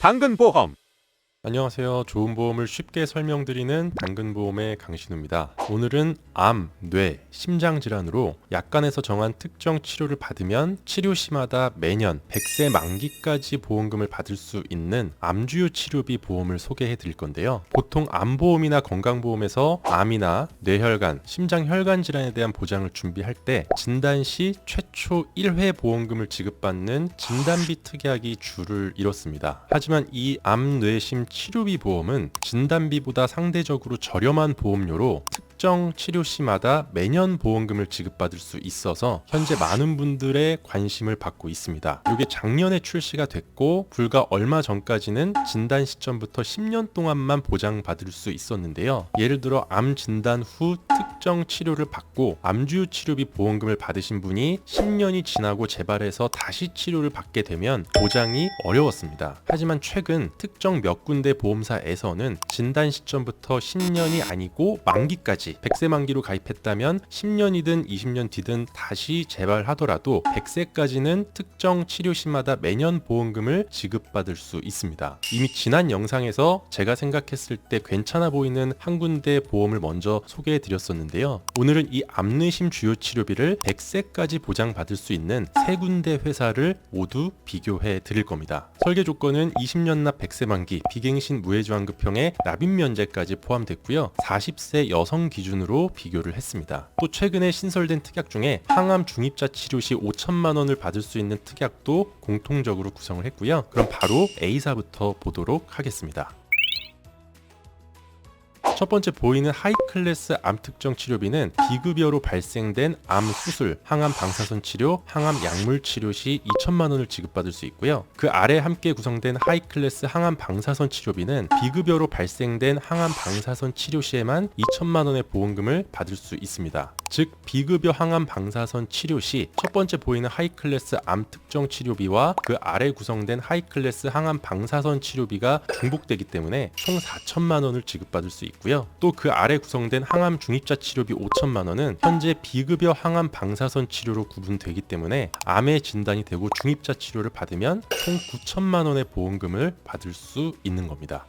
당근보험. 안녕하세요. 좋은 보험을 쉽게 설명드리는 당근보험의 강신우입니다. 오늘은 암, 뇌, 심장 질환으로 약관에서 정한 특정 치료를 받으면 치료 시마다 매년 100세 만기까지 보험금을 받을 수 있는 암주요 치료비 보험을 소개해 드릴 건데요. 보통 암보험이나 건강보험에서 암이나 뇌혈관, 심장혈관 질환에 대한 보장을 준비할 때 진단 시 최초 1회 보험금을 지급받는 진단비 특약이 주를 이뤘습니다. 하지만 이 암, 뇌, 심 치료비 보험은 진단비보다 상대적으로 저렴한 보험료로 특정 치료 시마다 매년 보험금을 지급받을 수 있어서 현재 많은 분들의 관심을 받고 있습니다. 이게 작년에 출시가 됐고 불과 얼마 전까지는 진단 시점부터 10년 동안만 보장받을 수 있었는데요. 예를 들어 암 진단 후 특정 치료를 받고 암주요 치료비 보험금을 받으신 분이 10년이 지나고 재발해서 다시 치료를 받게 되면 보장이 어려웠습니다. 하지만 최근 특정 몇 군데 보험사에서는 진단 시점부터 10년이 아니고 만기까지 100세 만기로 가입했다면 10년이든 20년 뒤든 다시 재발하더라도 100세까지는 특정 치료 시마다 매년 보험금을 지급받을 수 있습니다. 이미 지난 영상에서 제가 생각했을 때 괜찮아 보이는 한 군데 보험을 먼저 소개해 드렸었는데요. 오늘은 이 암뇌심 주요 치료비를 100세까지 보장받을 수 있는 세 군데 회사를 모두 비교해 드릴 겁니다. 설계 조건은 20년 납 100세 만기, 비갱신 무해지환급형에 납입 면제까지 포함됐고요. 40세 여성 기준으로 비교를 했습니다. 또 최근에 신설된 특약 중에 항암 중입자 치료 시 5천만 원을 받을 수 있는 특약도 공통적으로 구성을 했고요. 그럼 바로 A사부터 보도록 하겠습니다. 첫 번째 보이는 하이클래스 암 특정 치료비는 비급여로 발생된 암 수술, 항암 방사선 치료, 항암 약물 치료 시 2천만 원을 지급받을 수 있고요. 그 아래 함께 구성된 하이클래스 항암 방사선 치료비는 비급여로 발생된 항암 방사선 치료 시에만 2천만 원의 보험금을 받을 수 있습니다. 즉 비급여 항암 방사선 치료 시 첫 번째 보이는 하이클래스 암 특정 치료비와 그 아래 구성된 하이클래스 항암 방사선 치료비가 중복되기 때문에 총 4천만 원을 지급받을 수 있고요. 또 그 아래 구성된 항암 중입자 치료비 5천만 원은 현재 비급여 항암 방사선 치료로 구분되기 때문에 암의 진단이 되고 중입자 치료를 받으면 총 9천만 원의 보험금을 받을 수 있는 겁니다.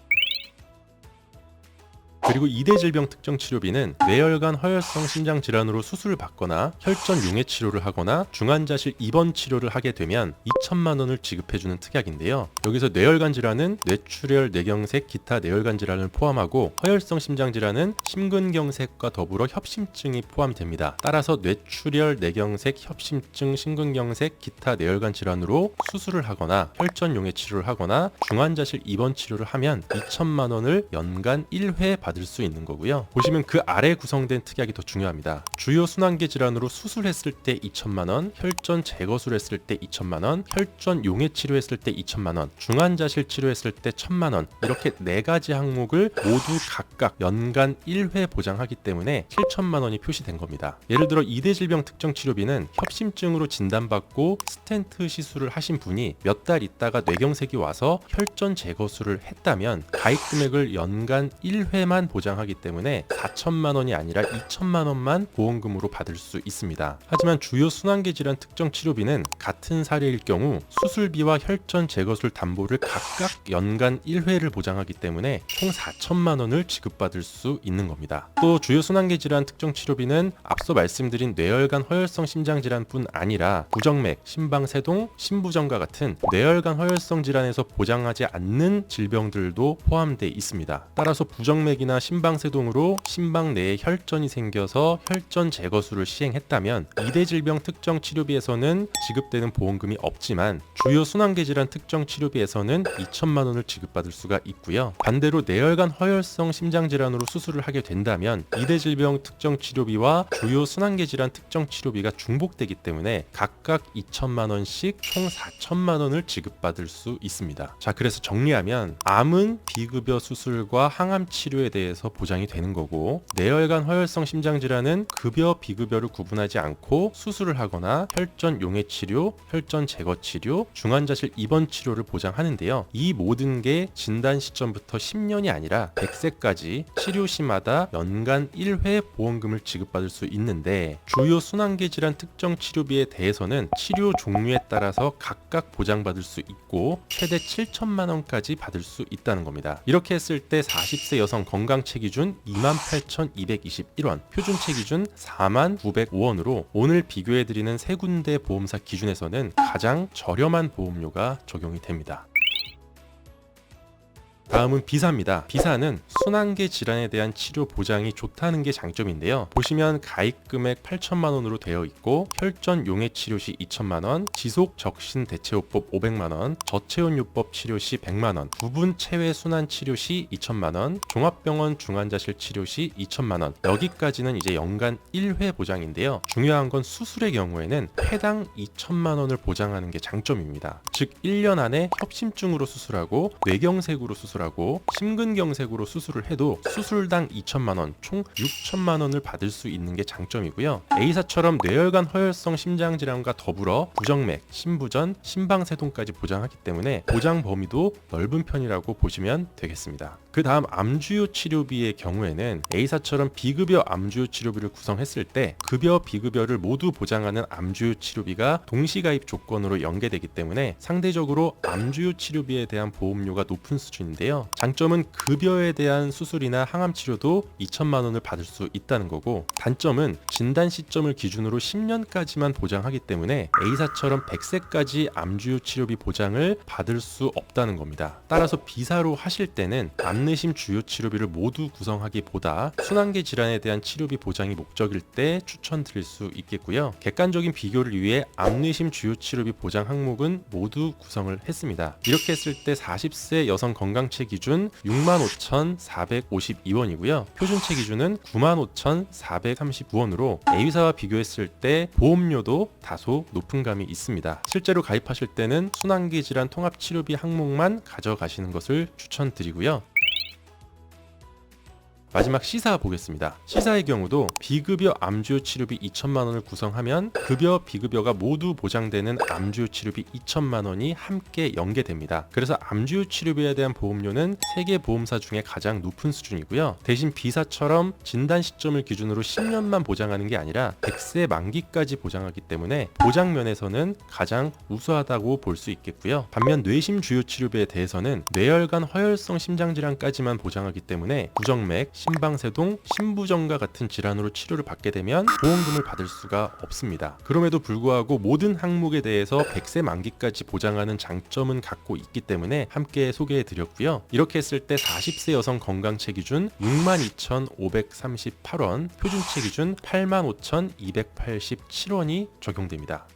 그리고 2대 질병 특정 치료비는 뇌혈관 허혈성 심장 질환으로 수술을 받거나 혈전 용해 치료를 하거나 중환자실 입원 치료를 하게 되면 2천만 원을 지급해주는 특약인데요. 여기서 뇌혈관 질환은 뇌출혈, 뇌경색, 기타 뇌혈관 질환을 포함하고 허혈성 심장 질환은 심근경색과 더불어 협심증이 포함됩니다. 따라서 뇌출혈, 뇌경색, 협심증, 심근경색, 기타 뇌혈관 질환으로 수술을 하거나 혈전 용해 치료를 하거나 중환자실 입원 치료를 하면 2천만 원을 연간 1회 받을 수 있는 거고요. 보시면 그 아래 구성된 특약이 더 중요합니다. 주요 순환계 질환으로 수술했을 때 2천만 원, 혈전 재거술 했을 때 2천만 원, 혈전 용해 치료했을 때 2천만 원, 중환자실 치료했을 때 1천만 원, 이렇게 4가지 항목을 모두 각각 연간 1회 보장하기 때문에 7천만 원이 표시된 겁니다. 예를 들어 2대 질병 특정 치료비는 협심증으로 진단받고 스텐트 시술을 하신 분이 몇 달 있다가 뇌경색이 와서 혈전 재거술을 했다면 가입 금액을 연간 1회만 보장하기 때문에 4천만 원이 아니라 2천만 원만 보험금으로 받을 수 있습니다. 하지만 주요 순환계 질환 특정 치료비는 같은 사례일 경우 수술비와 혈전 재거술 담보를 각각 연간 1회를 보장하기 때문에 총 4천만 원을 지급받을 수 있는 겁니다. 또 주요 순환계 질환 특정 치료비는 앞서 말씀드린 뇌혈관 허혈성 심장 질환뿐 아니라 부정맥, 심방세동, 심부전과 같은 뇌혈관 허혈성 질환에서 보장하지 않는 질병들도 포함되어 있습니다. 따라서 부정맥이나 심방세동으로 심방 내에 혈전이 생겨서 혈전 제거술을 시행했다면 2대 질병 특정 치료비에서는 지급되는 보험금이 없지만 주요 순환계 질환 특정 치료비에서는 2천만 원을 지급받을 수가 있고요. 반대로 뇌혈관 허혈성 심장 질환으로 수술을 하게 된다면 2대 질병 특정 치료비와 주요 순환계 질환 특정 치료비가 중복되기 때문에 각각 2천만 원씩 총 4천만 원을 지급받을 수 있습니다. 자, 그래서 정리하면 암은 비급여 수술과 항암 치료에 대해 대해서 보장이 되는 거고, 뇌혈관 허혈성 심장질환은 급여 비급여를 구분하지 않고 수술을 하거나 혈전 용해 치료, 혈전 제거 치료, 중환자실 입원 치료를 보장하는데요. 이 모든 게 진단 시점부터 10년이 아니라 100세까지 치료 시마다 연간 1회 보험금을 지급받을 수 있는데, 주요 순환계 질환 특정 치료비에 대해서는 치료 종류에 따라서 각각 보장받을 수 있고 최대 7천만 원까지 받을 수 있다는 겁니다. 이렇게 했을 때 40세 여성 건강체 기준 28,221원, 표준체 기준 49,905원으로 오늘 비교해드리는 세 군데 보험사 기준에서는 가장 저렴한 보험료가 적용이 됩니다. 다음은 비사입니다. 비사는 순환계 질환에 대한 치료 보장이 좋다는 게 장점인데요. 보시면 가입 금액 8천만 원으로 되어 있고, 혈전 용해 치료 시 2천만 원, 지속 적신 대체요법 500만 원, 저체온 요법 치료 시 100만 원, 부분 체외 순환 치료 시 2천만 원, 종합병원 중환자실 치료 시 2천만 원. 여기까지는 이제 연간 1회 보장인데요. 중요한 건 수술의 경우에는 회당 2천만 원을 보장하는 게 장점입니다. 즉 1년 안에 협심증으로 수술하고 뇌경색으로 수술하고 심근경색으로 수술을 해도 수술당 2천만 원, 총 6천만 원을 받을 수 있는 게 장점이고요. A사처럼 뇌혈관 허혈성 심장질환과 더불어 부정맥, 심부전, 심방세동까지 보장하기 때문에 보장 범위도 넓은 편이라고 보시면 되겠습니다. 그 다음 암주요 치료비의 경우에는 A사처럼 비급여 암주요 치료비를 구성했을 때 급여 비급여를 모두 보장하는 암주요 치료비가 동시가입 조건으로 연계되기 때문에 상대적으로 암주요 치료비에 대한 보험료가 높은 수준인데요. 장점은 급여에 대한 수술이나 항암 치료도 2천만 원을 받을 수 있다는 거고, 단점은 진단 시점을 기준으로 10년까지만 보장하기 때문에 A사처럼 100세까지 암주요 치료비 보장을 받을 수 없다는 겁니다. 따라서 비사로 하실 때는 암내심 주요 치료비를 모두 구성하기보다 순환계 질환에 대한 치료비 보장이 목적일 때 추천드릴 수 있겠고요. 객관적인 비교를 위해 암내심 주요 치료비 보장 항목은 모두 구성을 했습니다. 이렇게 했을 때 40세 여성 건강체 기준 65,452원이고요. 표준체 기준은 95,439원으로 A사와 비교했을 때 보험료도 다소 높은 감이 있습니다. 실제로 가입하실 때는 순환계 질환 통합 치료비 항목만 가져가시는 것을 추천드리고요. 마지막 C사 보겠습니다. C사의 경우도 비급여 암주요 치료비 2천만 원을 구성하면 급여 비급여가 모두 보장되는 암주요 치료비 2천만 원이 함께 연계됩니다. 그래서 암주요 치료비에 대한 보험료는 세계 보험사 중에 가장 높은 수준이고요. 대신 B사처럼 진단 시점을 기준으로 10년만 보장하는 게 아니라 100세 만기까지 보장하기 때문에 보장 면에서는 가장 우수하다고 볼 수 있겠고요. 반면 뇌심 주요 치료비에 대해서는 뇌혈관 허혈성 심장질환까지만 보장하기 때문에 부정맥, 심방세동, 심부전과 같은 질환으로 치료를 받게 되면 보험금을 받을 수가 없습니다. 그럼에도 불구하고 모든 항목에 대해서 100세 만기까지 보장하는 장점은 갖고 있기 때문에 함께 소개해 드렸고요. 이렇게 했을 때 40세 여성 건강체 기준 62,538원, 표준체 기준 85,287원이 적용됩니다.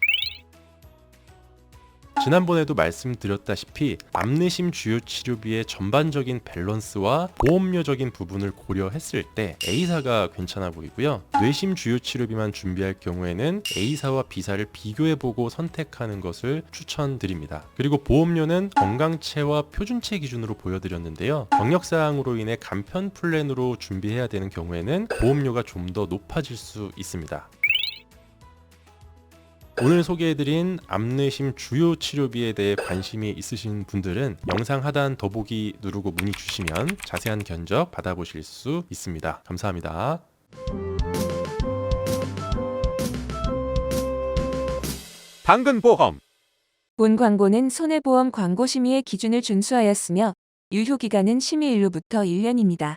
지난번에도 말씀드렸다시피 암내심 주요 치료비의 전반적인 밸런스와 보험료적인 부분을 고려했을 때 A사가 괜찮아 보이고요. 뇌심 주요 치료비만 준비할 경우에는 A사와 B사를 비교해보고 선택하는 것을 추천드립니다. 그리고 보험료는 건강체와 표준체 기준으로 보여드렸는데요. 경력사항으로 인해 간편 플랜으로 준비해야 되는 경우에는 보험료가 좀 더 높아질 수 있습니다. 오늘 소개해드린 암내심 주요 치료비에 대해 관심이 있으신 분들은 영상 하단 더보기 누르고 문의 주시면 자세한 견적 받아보실 수 있습니다. 감사합니다. 당근보험 본 광고는 손해보험 광고 심의의 기준을 준수하였으며 유효기간은 심의일로부터 1년입니다.